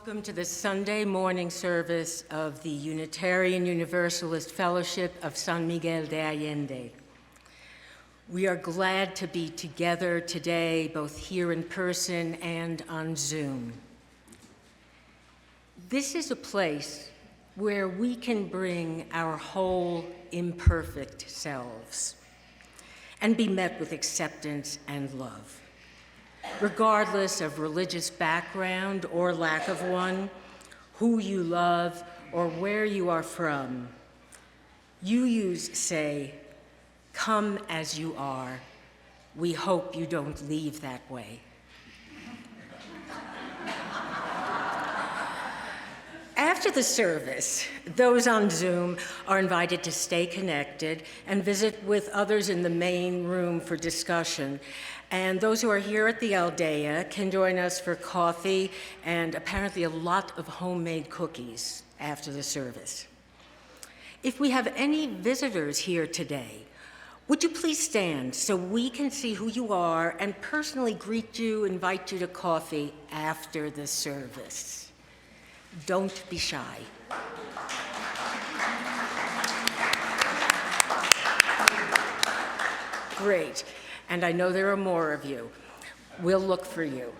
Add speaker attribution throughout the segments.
Speaker 1: Welcome to the Sunday morning service of the Unitarian Universalist Fellowship of San Miguel de Allende. We are glad to be together today, both here in person and on Zoom. This is a place where we can bring our whole imperfect selves and be met with acceptance and love. Regardless of religious background or lack of one, who you love, or where you are from, UUs say, "Come as you are. We hope you don't leave that way." After the service, those on Zoom are invited to stay connected and visit with others in the main room for discussion. And those who are here at the Aldea can join us for coffee and apparently a lot of homemade cookies after the service. If we have any visitors here today, would you please stand so we can see who you are and personally greet you, invite you to coffee after the service? Don't be shy. Great, and I know there are more of you. We'll look for you.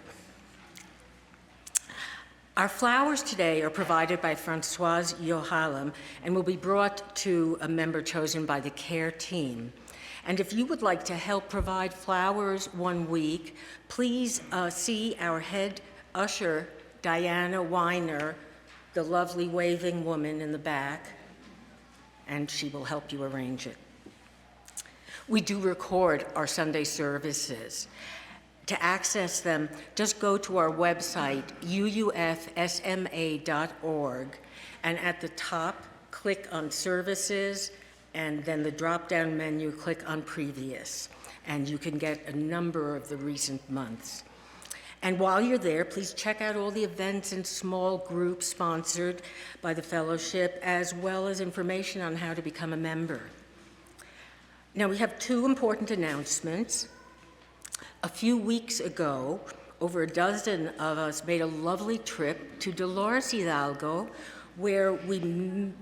Speaker 1: Our flowers today are provided by Françoise Yohalam and will be brought to a member chosen by the care team. And if you would like to help provide flowers one week, please see our head usher, Diana Weiner, the lovely waving woman in the back, and she will help you arrange it. We do record our Sunday services. To access them, just go to our website, UUFSMA.org, and at the top, click on Services, and then the drop-down menu, click on Previous, and you can get a number of the recent months. And while you're there, please check out all the events and small groups sponsored by the fellowship, as well as information on how to become a member. Now, we have two important announcements. A few weeks ago, over a dozen of us made a lovely trip to Dolores Hidalgo, where we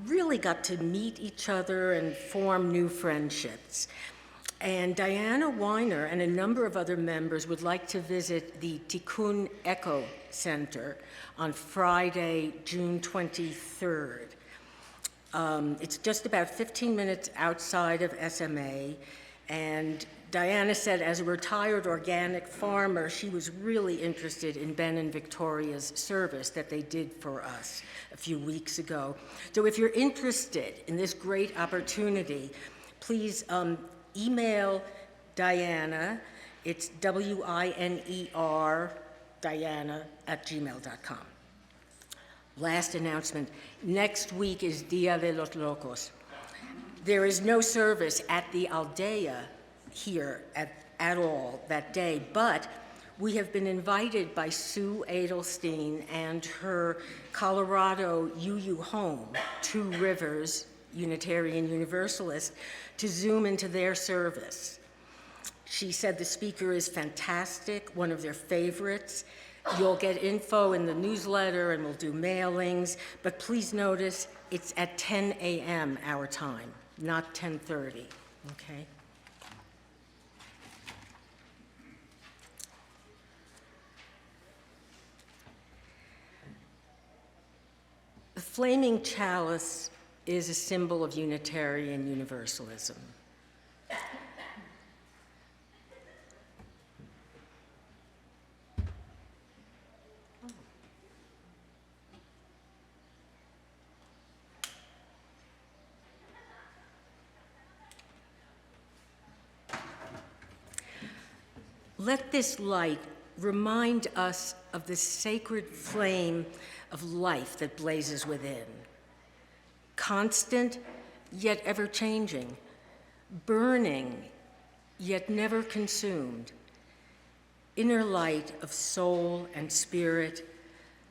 Speaker 1: really got to meet each other and form new friendships. And Diana Weiner and a number of other members would like to visit the Tikkun Echo Center on Friday, June 23rd. It's just about 15 minutes outside of SMA, and Diana said as a retired organic farmer, she was really interested in Ben and Victoria's service that they did for us a few weeks ago. So if you're interested in this great opportunity, please email Diana. It's WINER, Diana@gmail.com. Last announcement, next week is Dia de los Locos. There is no service at the Aldea here at all that day, but we have been invited by Sue Adelstein and her Colorado UU home, Two Rivers, Unitarian Universalist, to Zoom into their service. She said the speaker is fantastic, one of their favorites. You'll get info in the newsletter and we'll do mailings, but please notice it's at 10 a.m. our time, not 10:30, okay? The flaming chalice is a symbol of Unitarian Universalism. Let this light remind us of the sacred flame of life that blazes within. Constant, yet ever-changing. Burning, yet never consumed. Inner light of soul and spirit,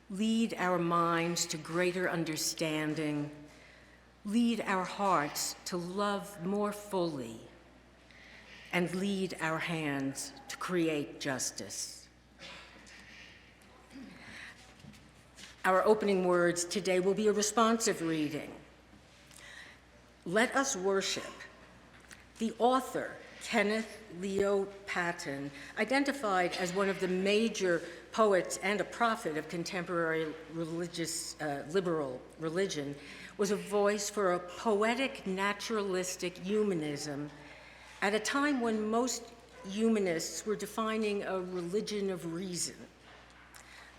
Speaker 1: lead our minds to greater understanding. Lead our hearts to love more fully. And lead our hands to create justice. Our opening words today will be a responsive reading. Let us worship. The author, Kenneth Leo Patton, identified as one of the major poets and a prophet of contemporary liberal religion, was a voice for a poetic naturalistic humanism at a time when most humanists were defining a religion of reason.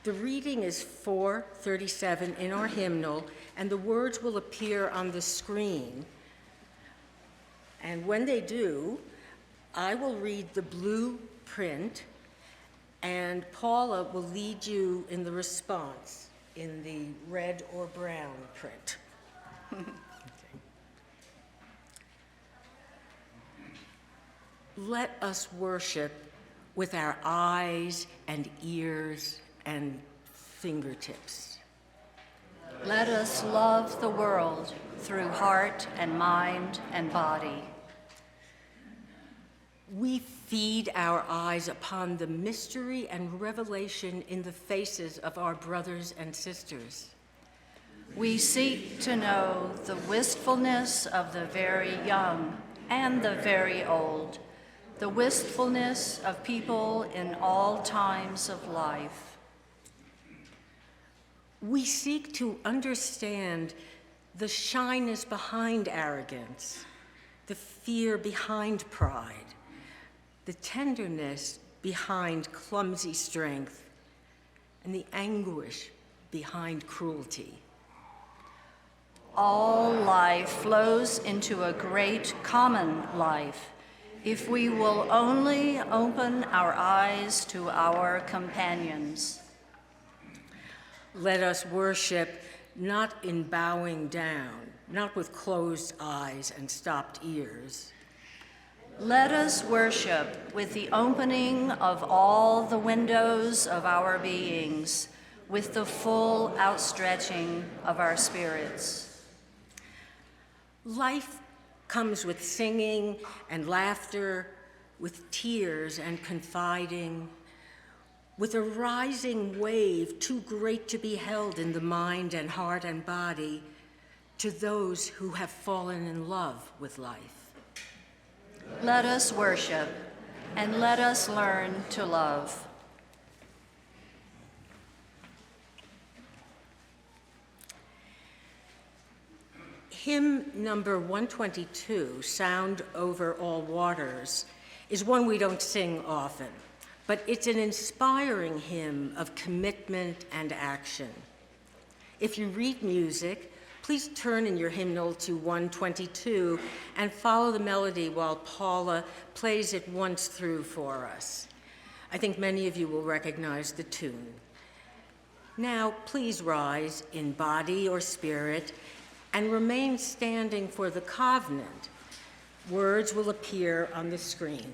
Speaker 1: The reading is 437 in our hymnal, and the words will appear on the screen. And when they do, I will read the blue print, and Paula will lead you in the response in the red or brown print. Let us worship with our eyes and ears and fingertips.
Speaker 2: Let us love the world through heart and mind and body.
Speaker 1: We feed our eyes upon the mystery and revelation in the faces of our brothers and sisters.
Speaker 2: We seek to know the wistfulness of the very young and the very old, the wistfulness of people in all times of life.
Speaker 1: We seek to understand the shyness behind arrogance, the fear behind pride, the tenderness behind clumsy strength, and the anguish behind cruelty.
Speaker 2: All life flows into a great common life if we will only open our eyes to our companions.
Speaker 1: Let us worship not in bowing down, not with closed eyes and stopped ears.
Speaker 2: Let us worship with the opening of all the windows of our beings, with the full outstretching of our spirits.
Speaker 1: Life comes with singing and laughter, with tears and confiding, with a rising wave too great to be held in the mind and heart and body to those who have fallen in love with life.
Speaker 2: Let us worship and let us learn to love.
Speaker 1: Hymn number 122, Sound Over All Waters, is one we don't sing often, but it's an inspiring hymn of commitment and action. If you read music, please turn in your hymnal to 122 and follow the melody while Paula plays it once through for us. I think many of you will recognize the tune. Now, please rise in body or spirit and remain standing for the covenant. Words will appear on the screen.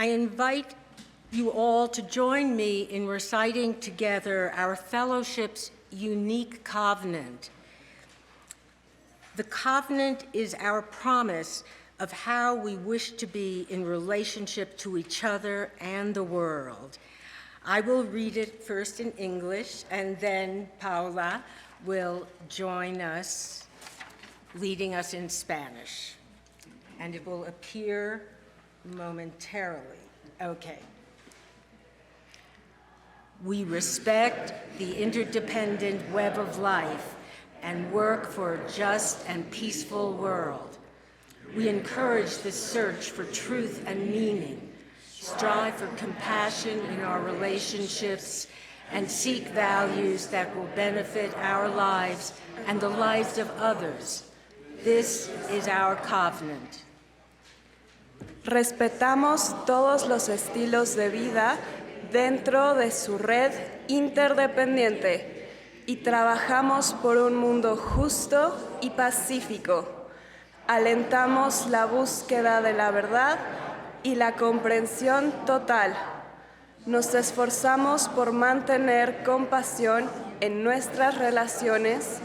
Speaker 1: I invite you all to join me in reciting together our fellowship's unique covenant. The covenant is our promise of how we wish to be in relationship to each other and the world. I will read it first in English, and then Paula will join us, leading us in Spanish. And it will appear momentarily. Okay. We respect the interdependent web of life and work for a just and peaceful world. We encourage the search for truth and meaning, strive for compassion in our relationships, and seek values that will benefit our lives and the lives of others. This is our covenant.
Speaker 3: Respetamos todos los estilos de vida dentro de su red interdependiente y trabajamos por un mundo justo y pacífico. Alentamos la búsqueda de la verdad y la comprensión total. Nos esforzamos por mantener compasión en nuestras relaciones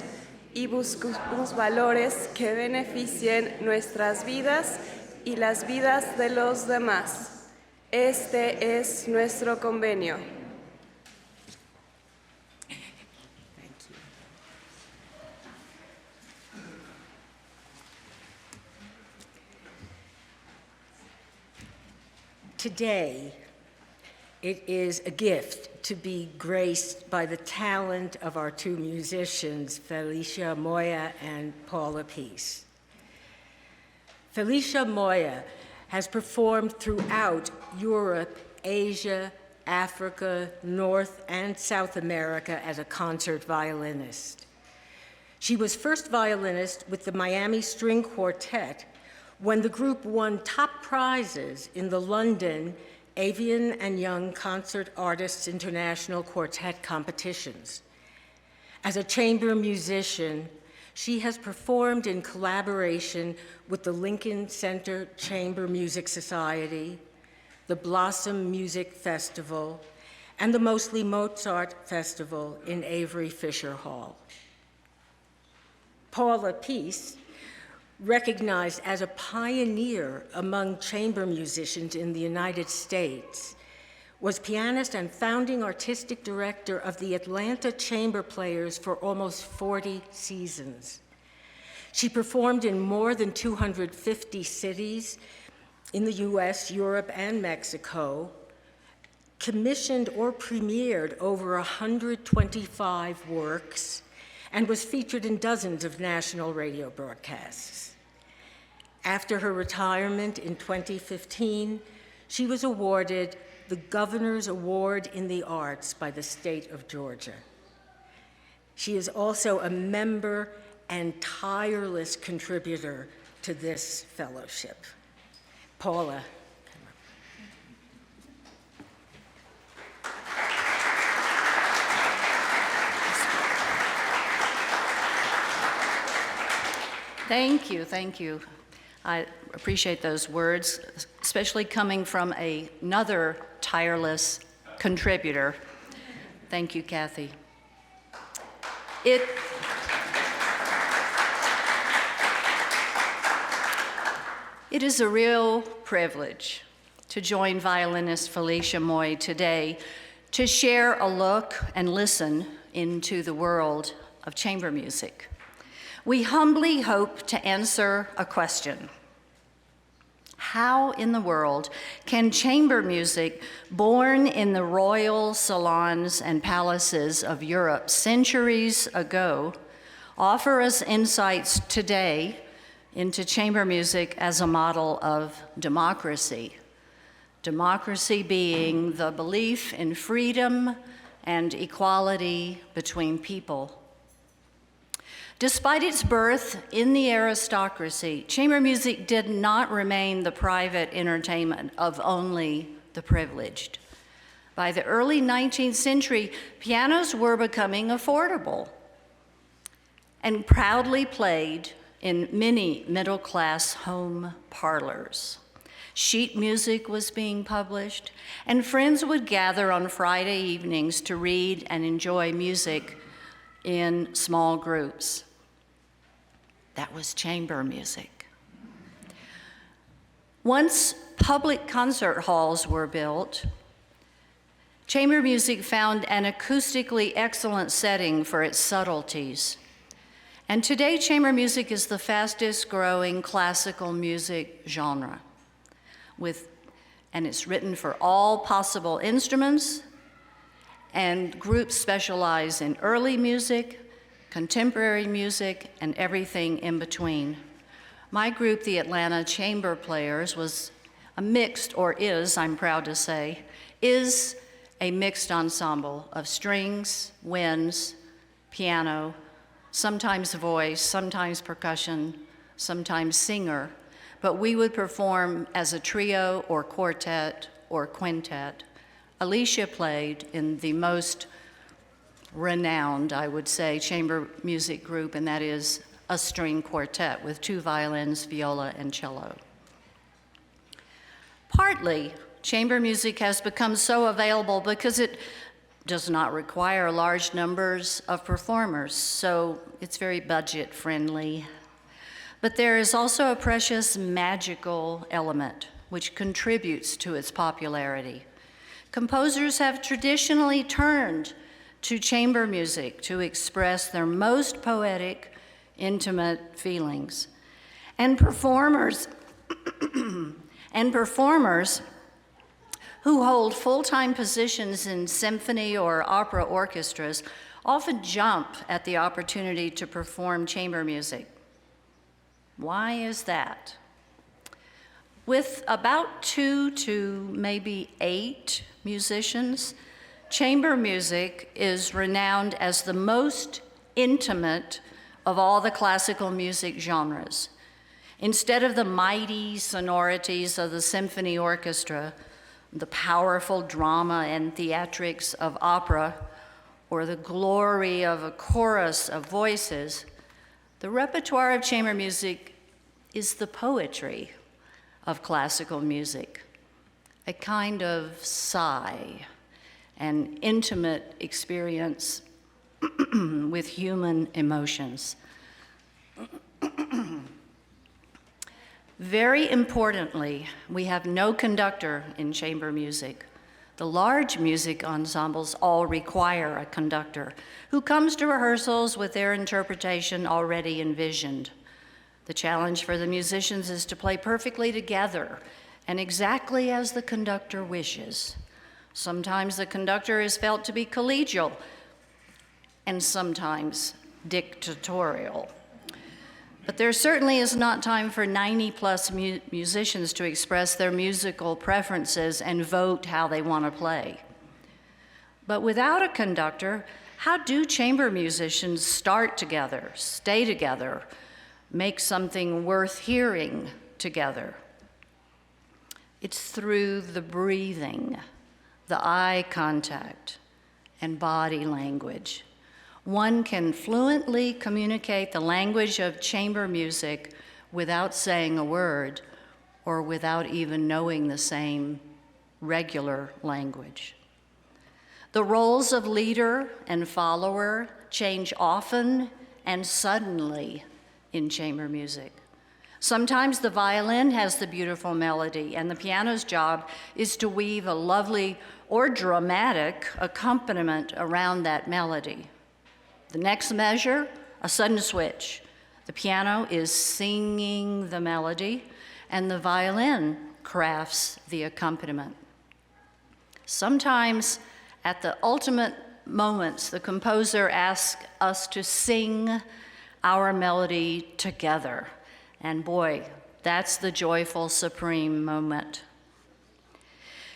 Speaker 3: y buscamos valores que beneficien nuestras vidas y las vidas de los demás. Este es nuestro convenio.
Speaker 1: Today, It is a gift to be graced by the talent of our two musicians, Felicia Moye and Paula Peace. Felicia Moye has performed throughout Europe, Asia, Africa, North and South America as a concert violinist. She was first violinist with the Miami String Quartet when the group won top prizes in the London Evian and Young Concert Artists International Quartet competitions. As a chamber musician, she has performed in collaboration with the Lincoln Center Chamber Music Society, the Blossom Music Festival, and the Mostly Mozart Festival in Avery Fisher Hall. Paula Peace, recognized as a pioneer among chamber musicians in the United States, was pianist and founding artistic director of the Atlanta Chamber Players for almost 40 seasons. She performed in more than 250 cities in the US, Europe, and Mexico, commissioned or premiered over 125 works, and was featured in dozens of national radio broadcasts. After her retirement in 2015, she was awarded the Governor's Award in the Arts by the state of Georgia. She is also a member and tireless contributor to this fellowship. Paula.
Speaker 2: Thank you, thank you. I appreciate those words, especially coming from another tireless contributor. Thank you, Kathy. It is a real privilege to join violinist Felicia Moye today to share a look and listen into the world of chamber music. We humbly hope to answer a question. How in the world can chamber music, born in the royal salons and palaces of Europe centuries ago, offer us insights today into chamber music as a model of democracy? Democracy being the belief in freedom and equality between people. Despite its birth in the aristocracy, chamber music did not remain the private entertainment of only the privileged. By the early 19th century, pianos were becoming affordable and proudly played in many middle-class home parlors. Sheet music was being published, and friends would gather on Friday evenings to read and enjoy music in small groups. That was chamber music. Once public concert halls were built, chamber music found an acoustically excellent setting for its subtleties. And today, chamber music is the fastest growing classical music genre, and it's written for all possible instruments, and groups specialize in early music, contemporary music, and everything in between. My group, the Atlanta Chamber Players, was a mixed, or is, I'm proud to say, is a mixed ensemble of strings, winds, piano, sometimes voice, sometimes percussion, sometimes singer, but we would perform as a trio or quartet or quintet. Alicia played in the most renowned, I would say, chamber music group, and that is a string quartet with 2 violins, viola, and cello. Partly, chamber music has become so available because it does not require large numbers of performers, so it's very budget friendly. But there is also a precious magical element which contributes to its popularity. Composers have traditionally turned to chamber music to express their most poetic, intimate feelings. And performers who hold full-time positions in symphony or opera orchestras often jump at the opportunity to perform chamber music. Why is that? With about 2 to maybe 8 musicians, chamber music is renowned as the most intimate of all the classical music genres. Instead of the mighty sonorities of the symphony orchestra, the powerful drama and theatrics of opera, or the glory of a chorus of voices, the repertoire of chamber music is the poetry of classical music, a kind of sigh, an intimate experience with human emotions. Very importantly, we have no conductor in chamber music. The large music ensembles all require a conductor who comes to rehearsals with their interpretation already envisioned. The challenge for the musicians is to play perfectly together and exactly as the conductor wishes. Sometimes the conductor is felt to be collegial and sometimes dictatorial. But there certainly is not time for 90-plus musicians to express their musical preferences and vote how they want to play. But without a conductor, how do chamber musicians start together, stay together, make something worth hearing together? It's through the breathing, the eye contact, and body language. One can fluently communicate the language of chamber music without saying a word or without even knowing the same regular language. The roles of leader and follower change often and suddenly in chamber music. Sometimes the violin has the beautiful melody, and the piano's job is to weave a lovely or dramatic accompaniment around that melody. The next measure, a sudden switch. The piano is singing the melody, and the violin crafts the accompaniment. Sometimes, at the ultimate moments, the composer asks us to sing our melody together. And boy, that's the joyful, supreme moment.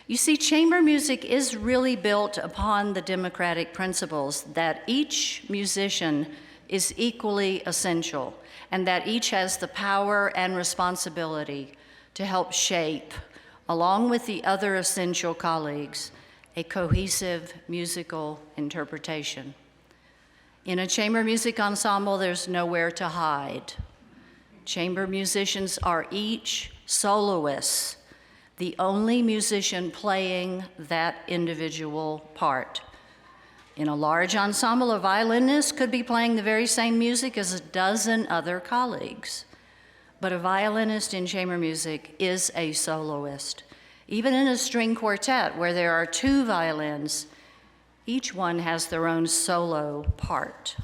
Speaker 2: You see, chamber music is really built upon the democratic principles that each musician is equally essential and that each has the power and responsibility to help shape, along with the other essential colleagues, a cohesive musical interpretation. In a chamber music ensemble, there's nowhere to hide. Chamber musicians are each soloists, the only musician playing that individual part. In a large ensemble, a violinist could be playing the very same music as a dozen other colleagues. But a violinist in chamber music is a soloist. Even in a string quartet where there are 2 violins, each one has their own solo part.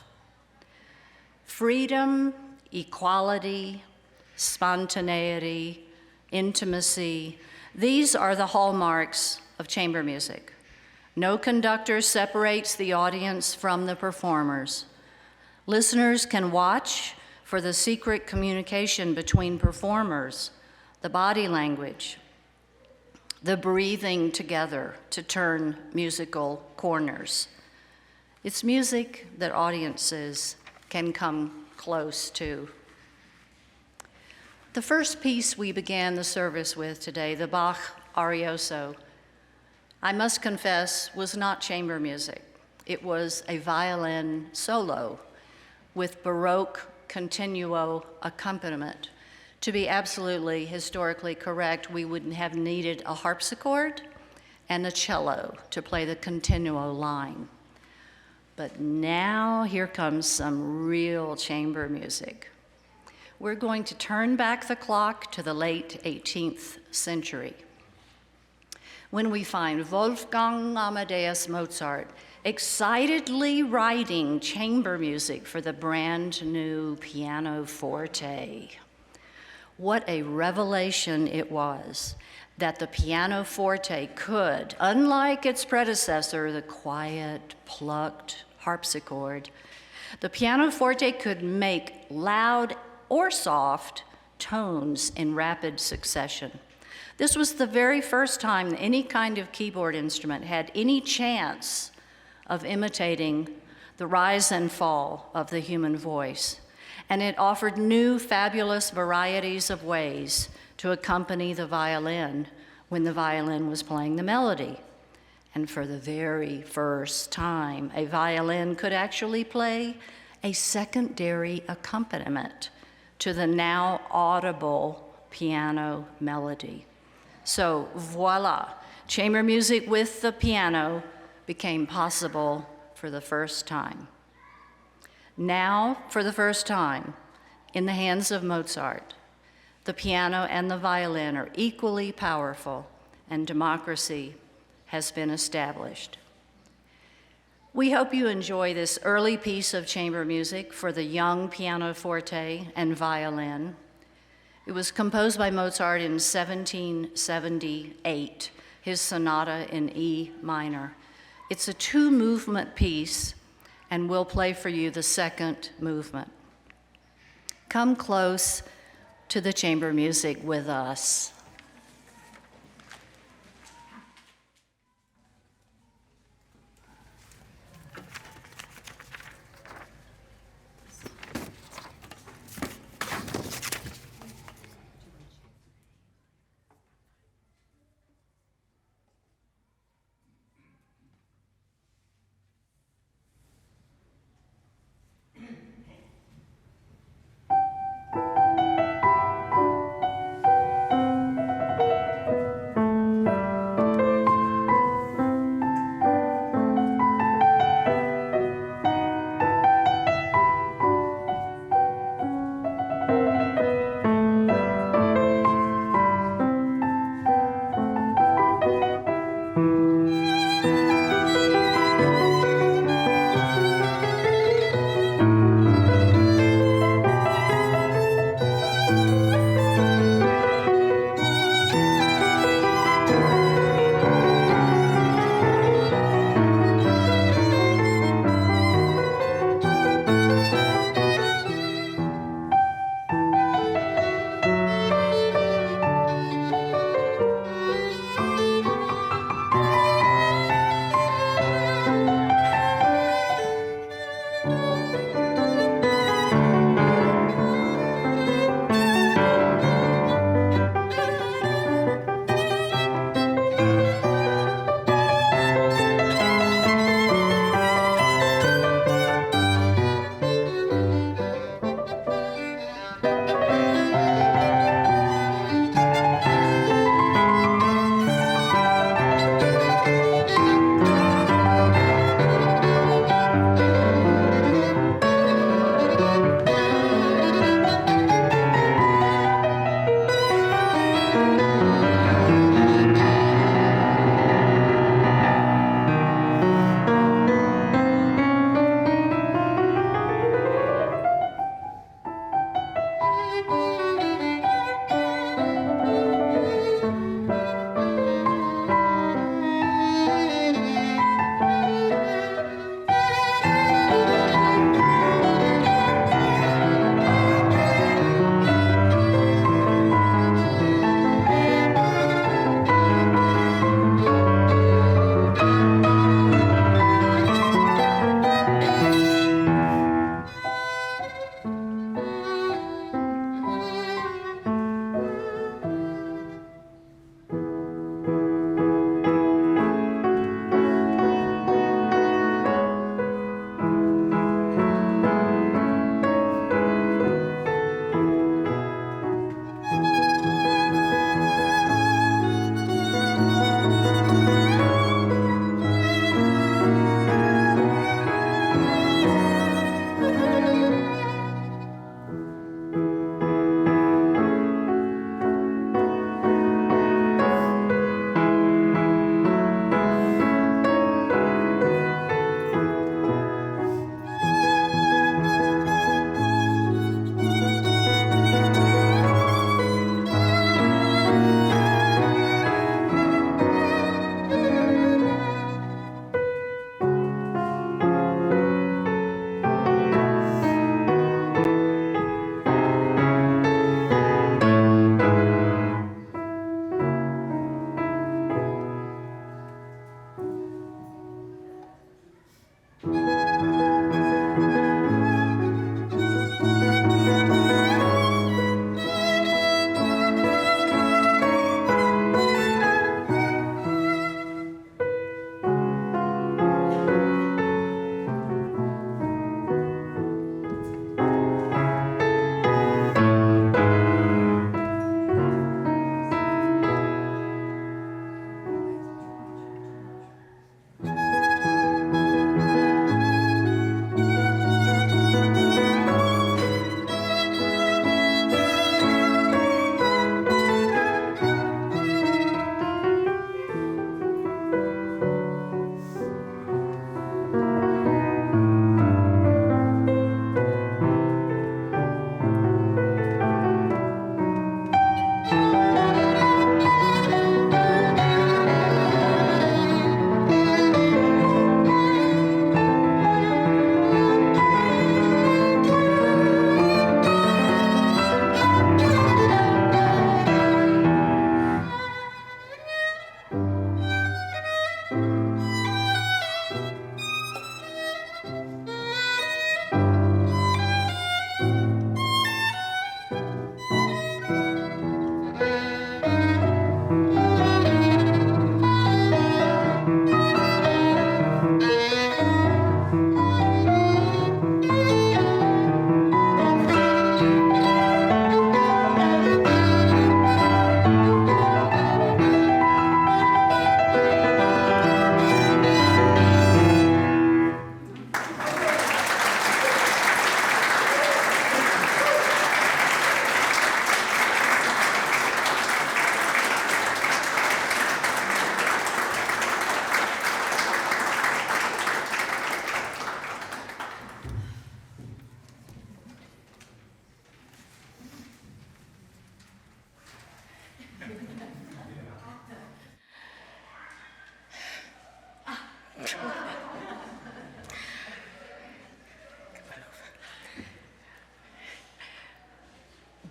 Speaker 2: Freedom, equality, spontaneity, intimacy, these are the hallmarks of chamber music. No conductor separates the audience from the performers. Listeners can watch for the secret communication between performers, the body language, the breathing together to turn musical corners. It's music that audiences can come close to. The first piece we began the service with today, the Bach Arioso, I must confess, was not chamber music. It was a violin solo with Baroque continuo accompaniment. To be absolutely historically correct, we wouldn't have needed a harpsichord and a cello to play the continuo line. But now here comes some real chamber music. We're going to turn back the clock to the late 18th century, when we find Wolfgang Amadeus Mozart excitedly writing chamber music for the brand new pianoforte. What a revelation it was. that the pianoforte could, unlike its predecessor, the quiet, plucked harpsichord, the pianoforte could make loud or soft tones in rapid succession. This was the very first time any kind of keyboard instrument had any chance of imitating the rise and fall of the human voice. And it offered new, fabulous varieties of ways to accompany the violin when the violin was playing the melody. And for the very first time, a violin could actually play a secondary accompaniment to the now audible piano melody. So voila, chamber music with the piano became possible for the first time. Now, for the first time, in the hands of Mozart, the piano and the violin are equally powerful, and democracy has been established. We hope you enjoy this early piece of chamber music for the young pianoforte and violin. It was composed by Mozart in 1778, his sonata in E minor. It's a two-movement piece, and we'll play for you the second movement. Come close to the chamber music with us.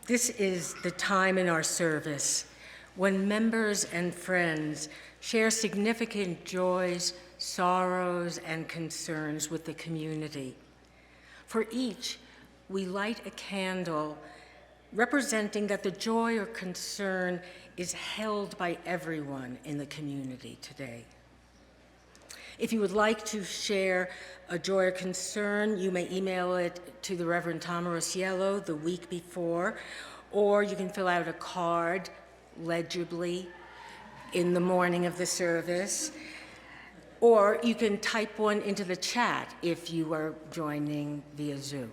Speaker 1: This is the time in our service when members and friends share significant joys, sorrows, and concerns with the community. For each, we light a candle representing that the joy or concern is held by everyone in the community today. If you would like to share a joy or concern, you may email it to the Reverend Tom Rosiello the week before, or you can fill out a card legibly in the morning of the service, or you can type one into the chat if you are joining via Zoom.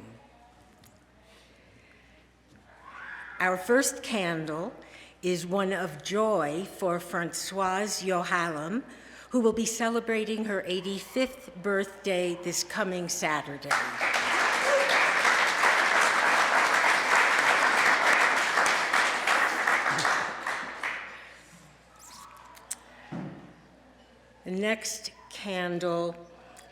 Speaker 1: Our first candle is one of joy for Françoise Yohalam, who will be celebrating her 85th birthday this coming Saturday. The next candle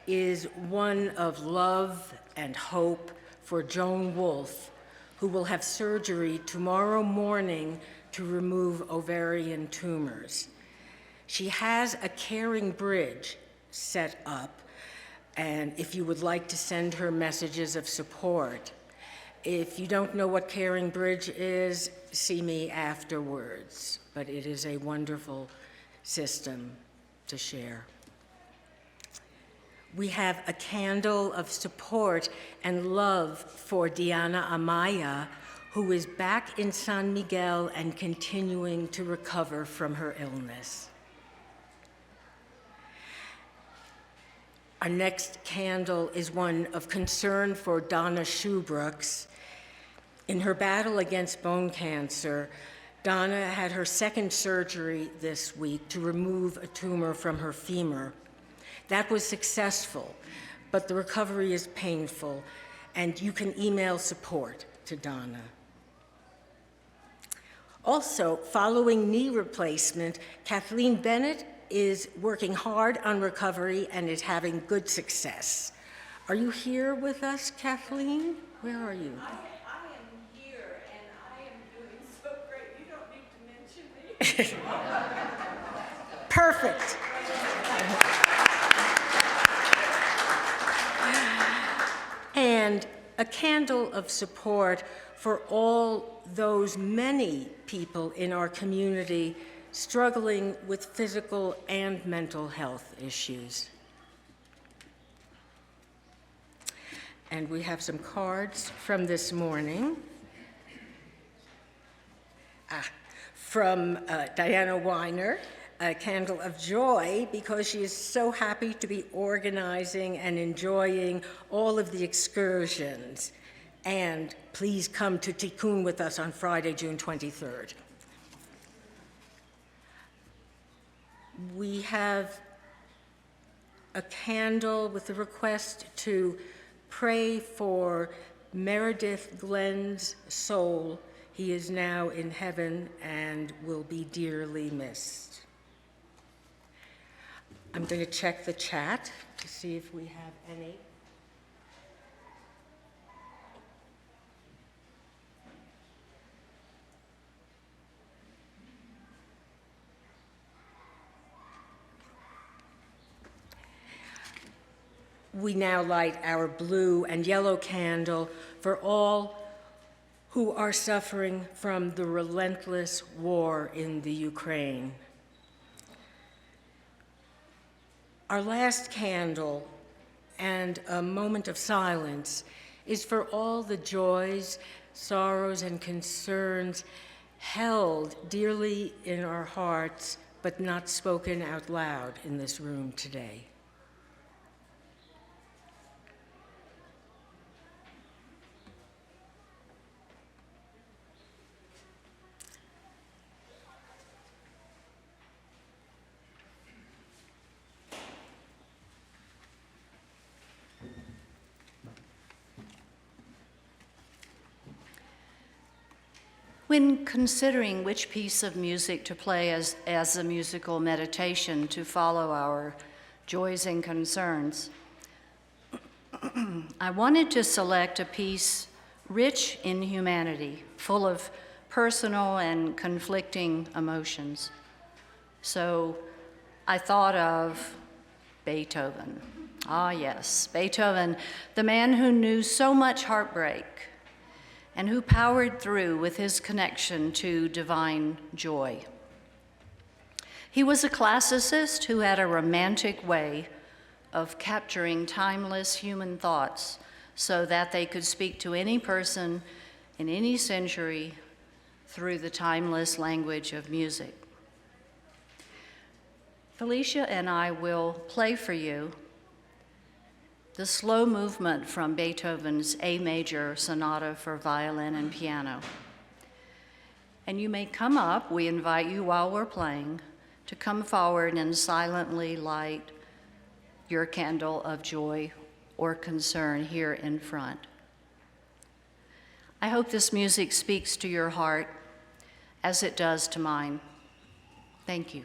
Speaker 1: is one of love and hope for Joan Wolfe, who will have surgery tomorrow morning to remove ovarian tumors. She has a caring bridge set up, and if you would like to send her messages of support. If you don't know what Caring Bridge is, see me afterwards, but it is a wonderful system to share. We have a candle of support and love for Diana Amaya, who is back in San Miguel and continuing to recover from her illness. Our next candle is one of concern for Donna Shoebrooks. In her battle against bone cancer, Donna had her second surgery this week to remove a tumor from her femur. That was successful, but the recovery is painful, and you can email support to Donna. Also, following knee replacement, Kathleen Bennett is working hard on recovery and is having good success. Are you here with us, Kathleen? Where are you?
Speaker 4: I am here, and I am doing so great. You don't need to mention me.
Speaker 1: Perfect. And a candle of support for all those many people in our community struggling with physical and mental health issues. And we have some cards from this morning. From Diana Weiner, a candle of joy, because she is so happy to be organizing and enjoying all of the excursions. And please come to Tikkun with us on Friday, June 23rd. We have a candle with a request to pray for Meredith Glenn's soul. He is now in heaven and will be dearly missed. I'm going to check the chat to see if we have any. We now light our blue and yellow candle for all who are suffering from the relentless war in the Ukraine. Our last candle and a moment of silence is for all the joys, sorrows, and concerns held dearly in our hearts, but not spoken out loud in this room today.
Speaker 2: When considering which piece of music to play as a musical meditation to follow our joys and concerns, I wanted to select a piece rich in humanity, full of personal and conflicting emotions. So I thought of Beethoven. Ah, yes, Beethoven, the man who knew so much heartbreak and who powered through with his connection to divine joy. He was a classicist who had a romantic way of capturing timeless human thoughts so that they could speak to any person in any century through the timeless language of music. Felicia and I will play for you the slow movement from Beethoven's A major sonata for violin and piano. And you may come up, we invite you while we're playing, to come forward and silently light your candle of joy or concern here in front. I hope this music speaks to your heart as it does to mine. Thank you.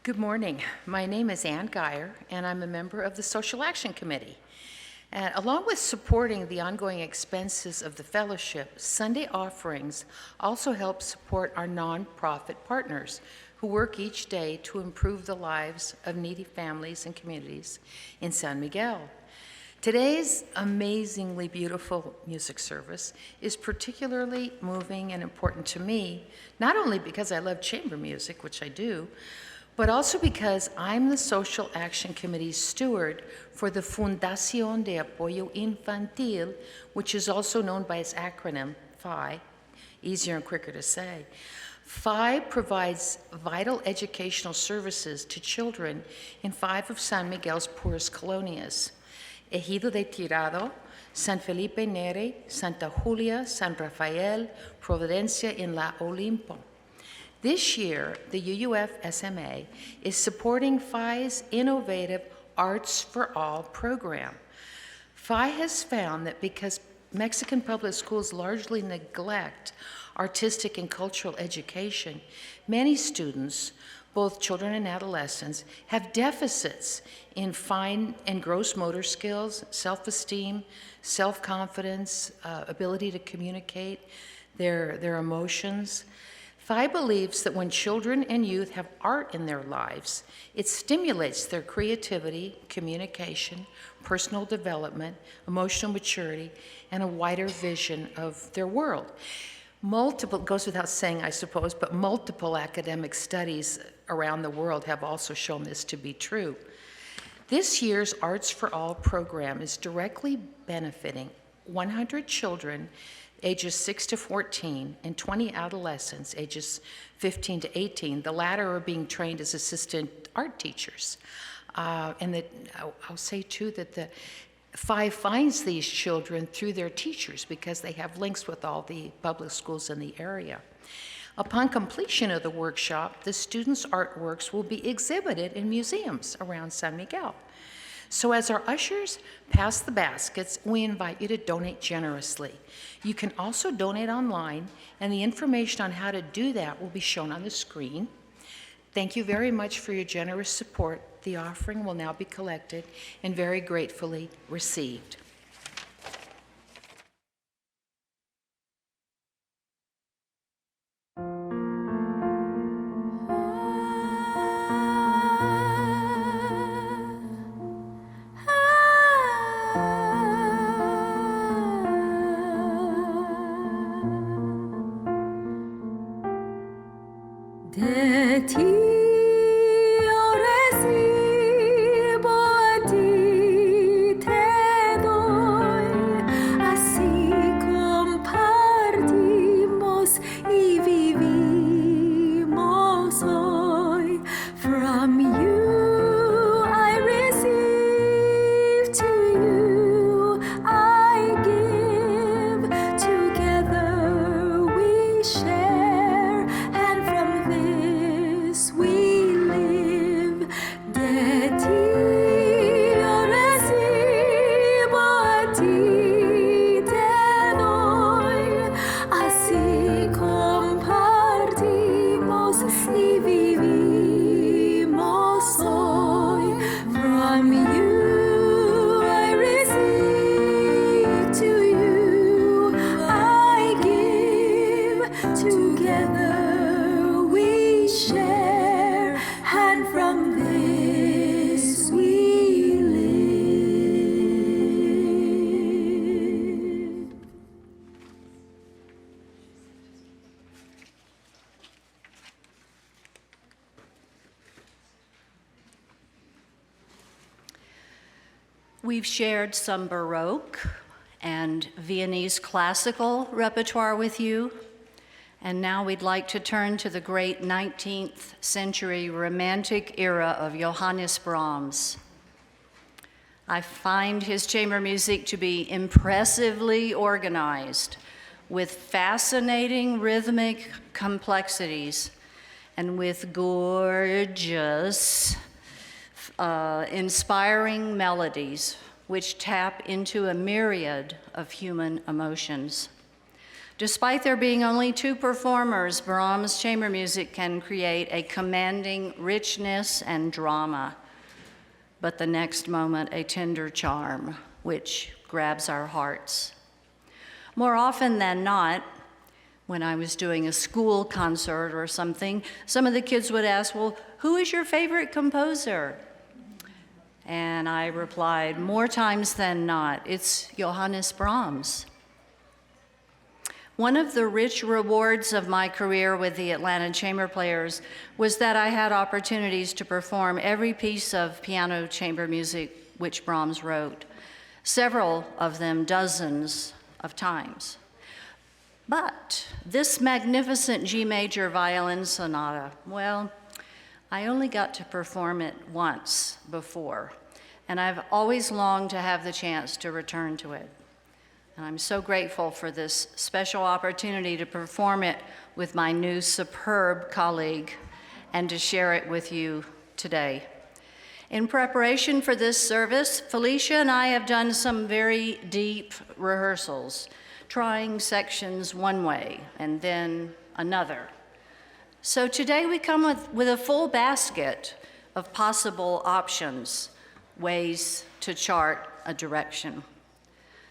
Speaker 5: Good morning. My name is Ann Geyer, and I'm a member of the Social Action Committee. And along with supporting the ongoing expenses of the fellowship, Sunday offerings also help support our nonprofit partners who work each day to improve the lives of needy families and communities in San Miguel. Today's amazingly beautiful music service is particularly moving and important to me, not only because I love chamber music, which I do, but also because I'm the Social Action Committee's steward for the Fundación de Apoyo Infantil, which is also known by its acronym, FI, easier and quicker to say. FI provides vital educational services to children in 5 of San Miguel's poorest colonias: Ejido de Tirado, San Felipe Neri, Santa Julia, San Rafael, Providencia, and La Olimpo. This year, the UUFSMA is supporting FI's innovative Arts for All program. FI has found that because Mexican public schools largely neglect artistic and cultural education, many students, both children and adolescents, have deficits in fine and gross motor skills, self-esteem, self-confidence, ability to communicate their emotions. FI believes that when children and youth have art in their lives, it stimulates their creativity, communication, personal development, emotional maturity, and a wider vision of their world. Multiple, goes without saying, I suppose, but multiple academic studies around the world have also shown this to be true. This year's Arts for All program is directly benefiting 100 children ages 6 to 14 and 20 adolescents ages 15 to 18. The latter are being trained as assistant art teachers. And that I'll say too that the FI finds these children through their teachers because they have links with all the public schools in the area. Upon completion of the workshop, the students' artworks will be exhibited in museums around San Miguel. So as our ushers pass the baskets, we invite you to donate generously. You can also donate online, and the information on how to do that will be shown on the screen. Thank you very much for your generous support. The offering will now be collected and very gratefully received.
Speaker 6: De ti yo recibo, a ti te doy, así compartimos y vivimos hoy. From you I receive, to you I give, together we share, and from this we live. De ti yo recibo, a ti te doy, así compartimos y vivimos hoy. From you I receive, to you I give, together we share, and from this we live.
Speaker 2: We've shared some Baroque and Viennese classical repertoire with you, and now we'd like to turn to the great 19th century Romantic era of Johannes Brahms. I find his chamber music to be impressively organized, with fascinating rhythmic complexities, and with gorgeous, inspiring melodies which tap into a myriad of human emotions. Despite there being only 2 performers, Brahms' chamber music can create a commanding richness and drama, but the next moment a tender charm, which grabs our hearts. More often than not, when I was doing a school concert or something, some of the kids would ask, well, who is your favorite composer? And I replied, more times than not, it's Johannes Brahms. One of the rich rewards of my career with the Atlanta Chamber Players was that I had opportunities to perform every piece of piano chamber music which Brahms wrote, several of them dozens of times. But this magnificent G major violin sonata, well, I only got to perform it once before, and I've always longed to have the chance to return to it. And I'm so grateful for this special opportunity to perform it with my new superb colleague and to share it with you today. In preparation for this service, Felicia and I have done some very deep rehearsals, trying sections one way and then another. So today we come with a full basket of possible options, ways to chart a direction.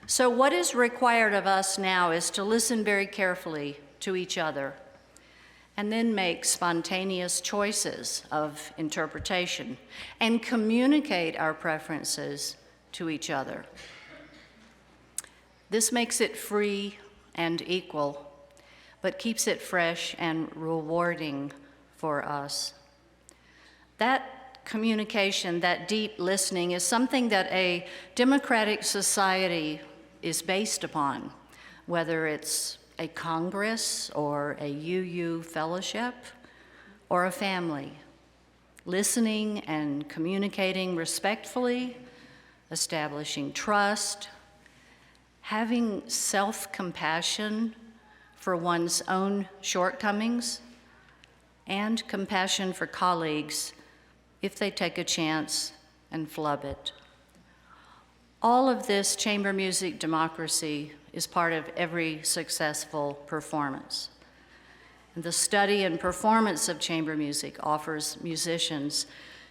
Speaker 2: So what is required of us now is to listen very carefully to each other and then make spontaneous choices of interpretation and communicate our preferences to each other. This makes it free and equal, but keeps it fresh and rewarding for us. That communication, that deep listening, is something that a democratic society is based upon, whether it's a Congress or a UU fellowship or a family. Listening and communicating respectfully, establishing trust, having self-compassion for one's own shortcomings, and compassion for colleagues if they take a chance and flub it. All of this chamber music democracy is part of every successful performance. And the study and performance of chamber music offers musicians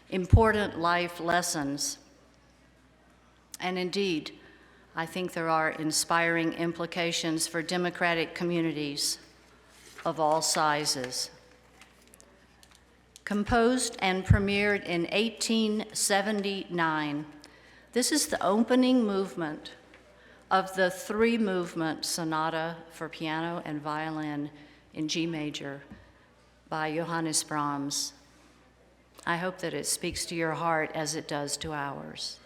Speaker 2: important life lessons. And indeed, I think there are inspiring implications for democratic communities of all sizes. Composed and premiered in 1879, this is the opening movement of the 3-movement sonata for piano and violin in G major by Johannes Brahms. I hope that it speaks to your heart as it does to ours.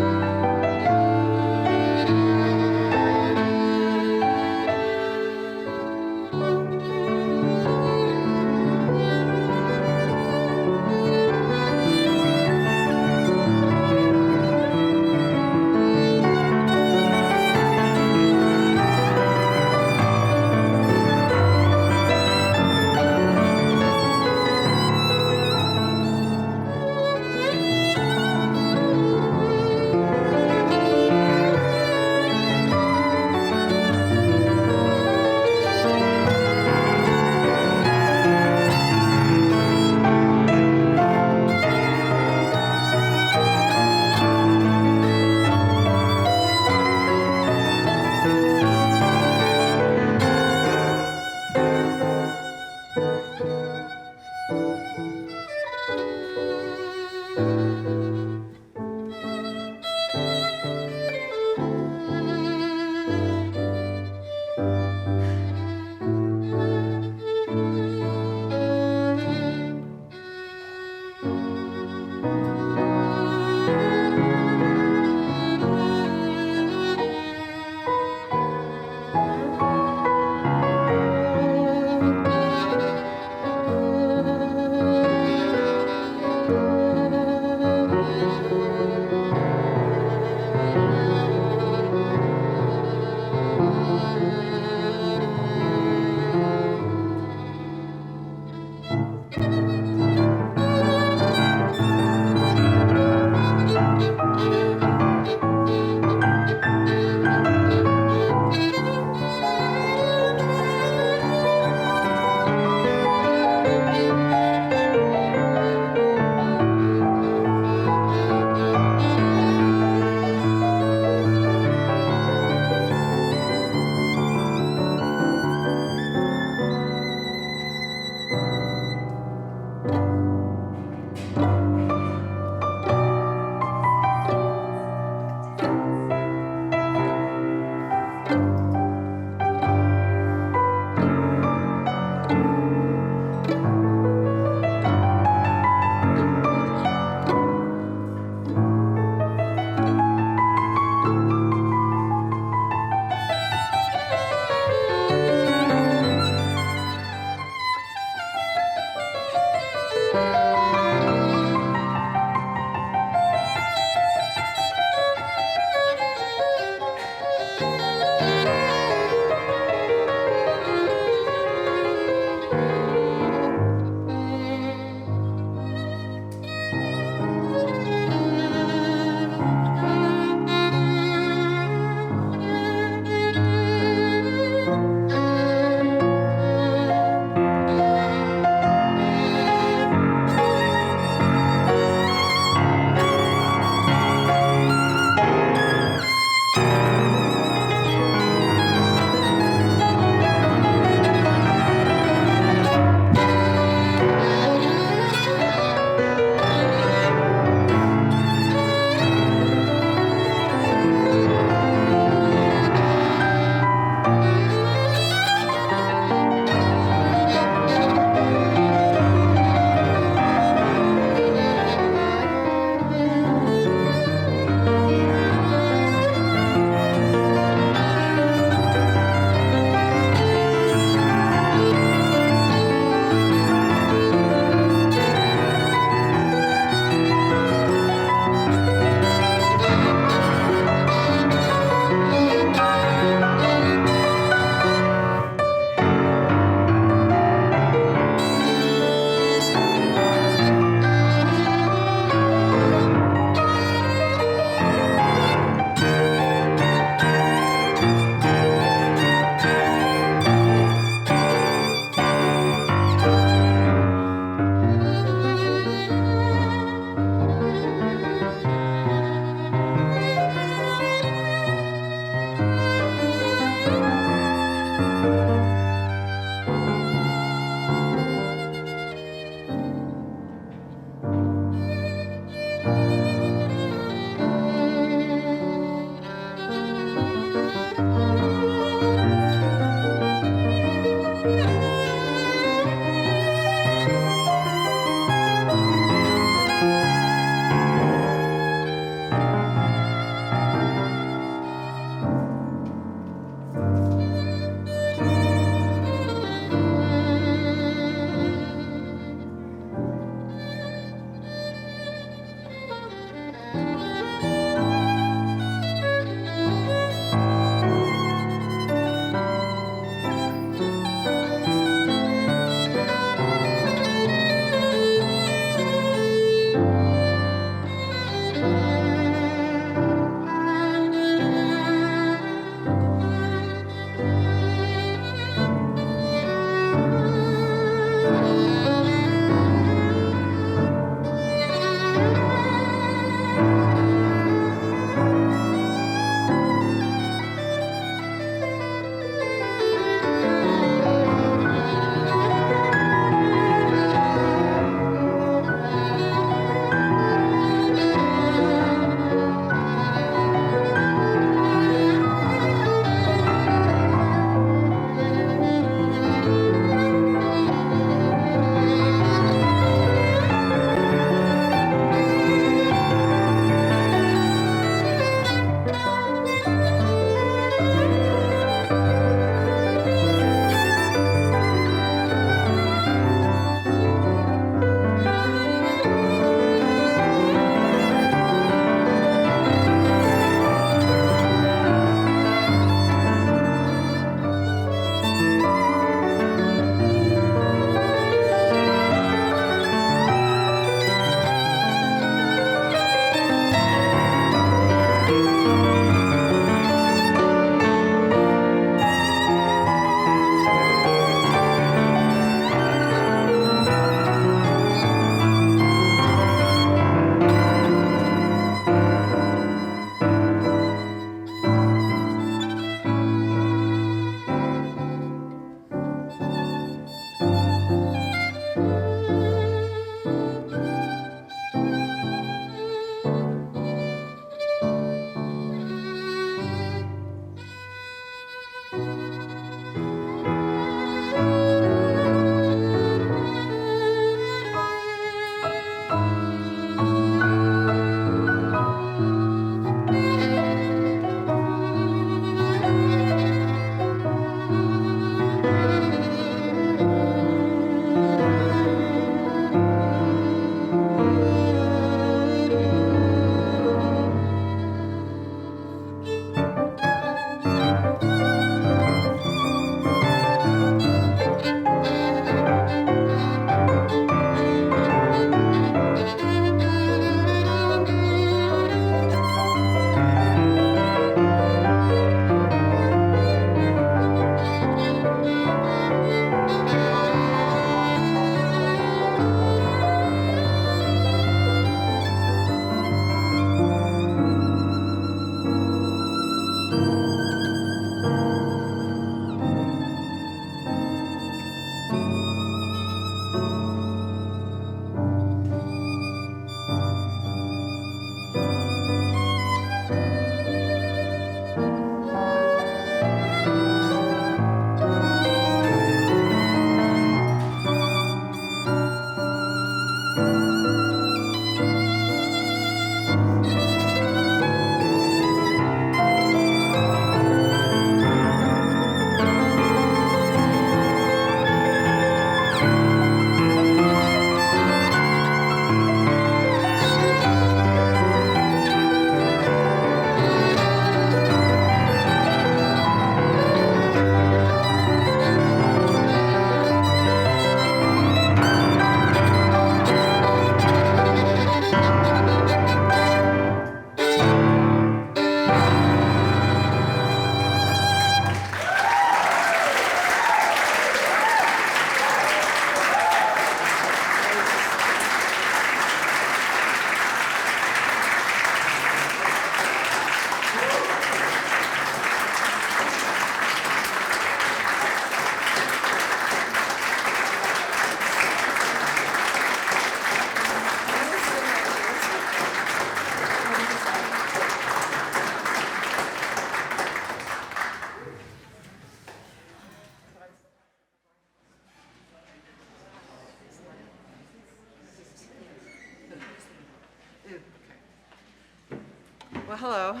Speaker 7: Hello.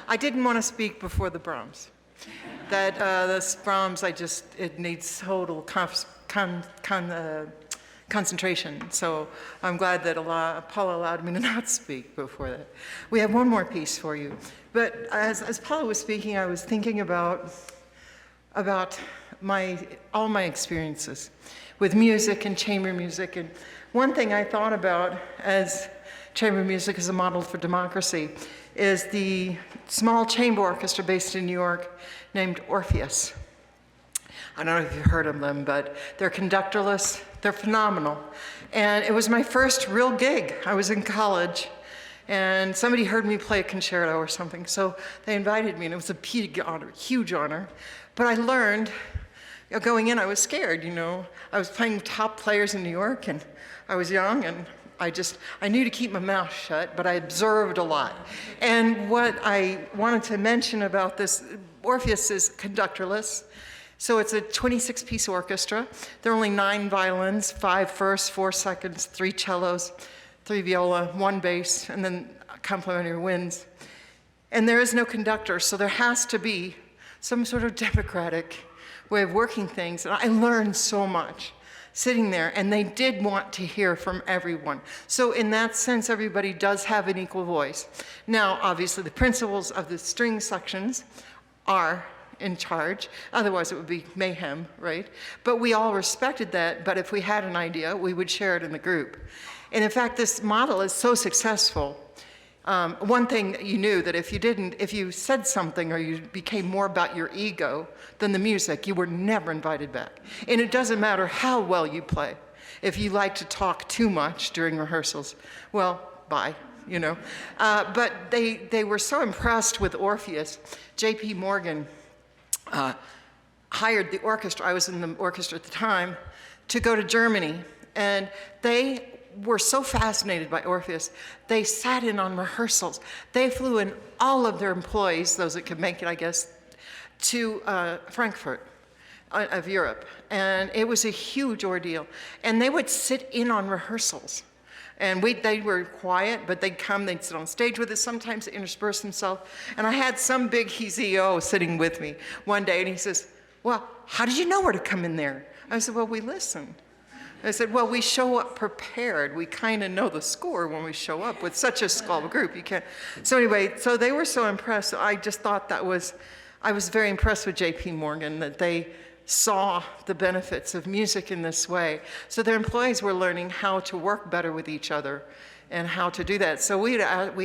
Speaker 7: I didn't want to speak before the Brahms. This Brahms, it needs total concentration. So I'm glad that Paula allowed me to not speak before that. We have one more piece for you. But as Paula was speaking, I was thinking about all my experiences with music and chamber music. And one thing I thought about as chamber music as a model for democracy is the small chamber orchestra based in New York named Orpheus. I don't know if you've heard of them, but they're conductorless. They're phenomenal. And it was my first real gig. I was in college, and somebody heard me play a concerto or something, so they invited me, and it was a big honor, huge honor. But I learned, going in, I was scared, you know. I was playing top players in New York, and I was young, and I knew to keep my mouth shut, but I observed a lot. And what I wanted to mention about this, Orpheus is conductorless. So it's a 26-piece orchestra. There are only 9 violins, 5 firsts, 4 seconds, 3 cellos, 3 viola, 1 bass, and then complementary winds. And there is no conductor, so there has to be some sort of democratic way of working things. And I learned so much sitting there, and they did want to hear from everyone. So in that sense, everybody does have an equal voice. Now, obviously, the principals of the string sections are in charge. Otherwise, it would be mayhem, right? But we all respected that, but if we had an idea, we would share it in the group. And in fact, this model is so successful. One thing you knew that if you said something or you became more about your ego than the music, you were never invited back. And it doesn't matter how well you play. If you like to talk too much during rehearsals, well, bye, you know. But they were so impressed with Orpheus. J.P. Morgan hired the orchestra, I was in the orchestra at the time, to go to Germany. And they were so fascinated by Orpheus, they sat in on rehearsals. They flew in all of their employees, those that could make it, I guess, to Frankfurt of Europe. And it was a huge ordeal. And they would sit in on rehearsals. And they were quiet, but they'd come, they'd sit on stage with us, sometimes intersperse themselves. And I had some big CEO sitting with me one day, and he says, well, how did you know where to come in there? I said, well, we listen. I said, well, we show up prepared. We kind of know the score when we show up with such a small group. You can't. So anyway, so they were so impressed. So I just thought I was very impressed with J.P. Morgan, that they saw the benefits of music in this way. So their employees were learning how to work better with each other and how to do that. So we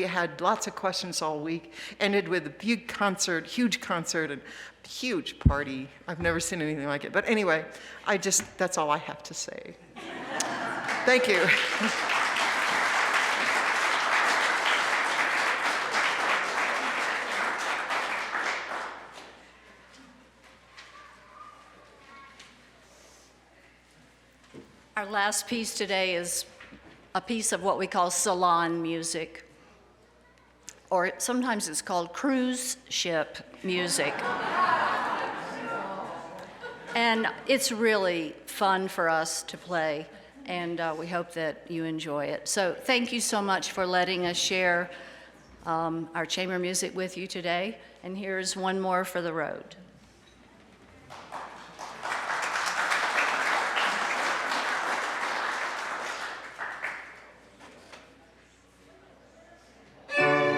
Speaker 7: had lots of questions all week, ended with a huge concert and huge party. I've never seen anything like it. But anyway, that's all I have to say. Thank you.
Speaker 2: Our last piece today is a piece of what we call salon music, or sometimes it's called cruise ship music. And it's really fun for us to play, and we hope that you enjoy it. So thank you so much for letting us share our chamber music with you today. And here's one more for the road.
Speaker 6: Thank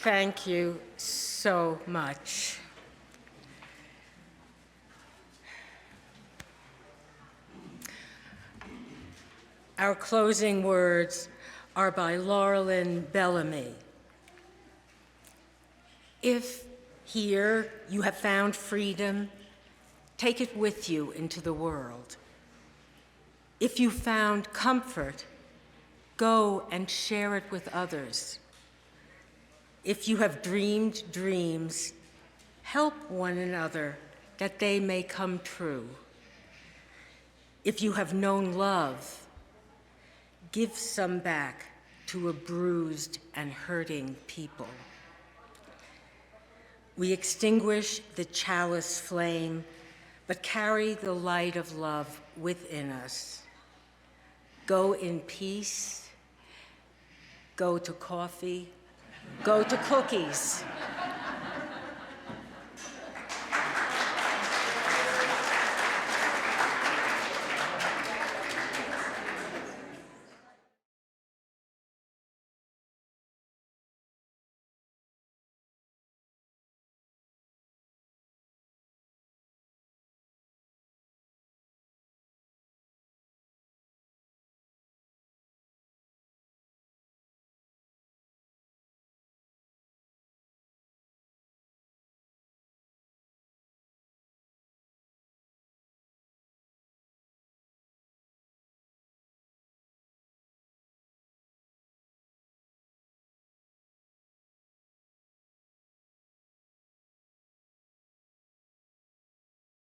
Speaker 1: thank you so much. Our closing words are by Laurelyn Bellamy. If here you have found freedom, take it with you into the world. If you found comfort, go and share it with others. If you have dreamed dreams, help one another that they may come true. If you have known love, give some back to a bruised and hurting people. We extinguish the chalice flame, but carry the light of love within us. Go in peace, go to coffee, go to cookies.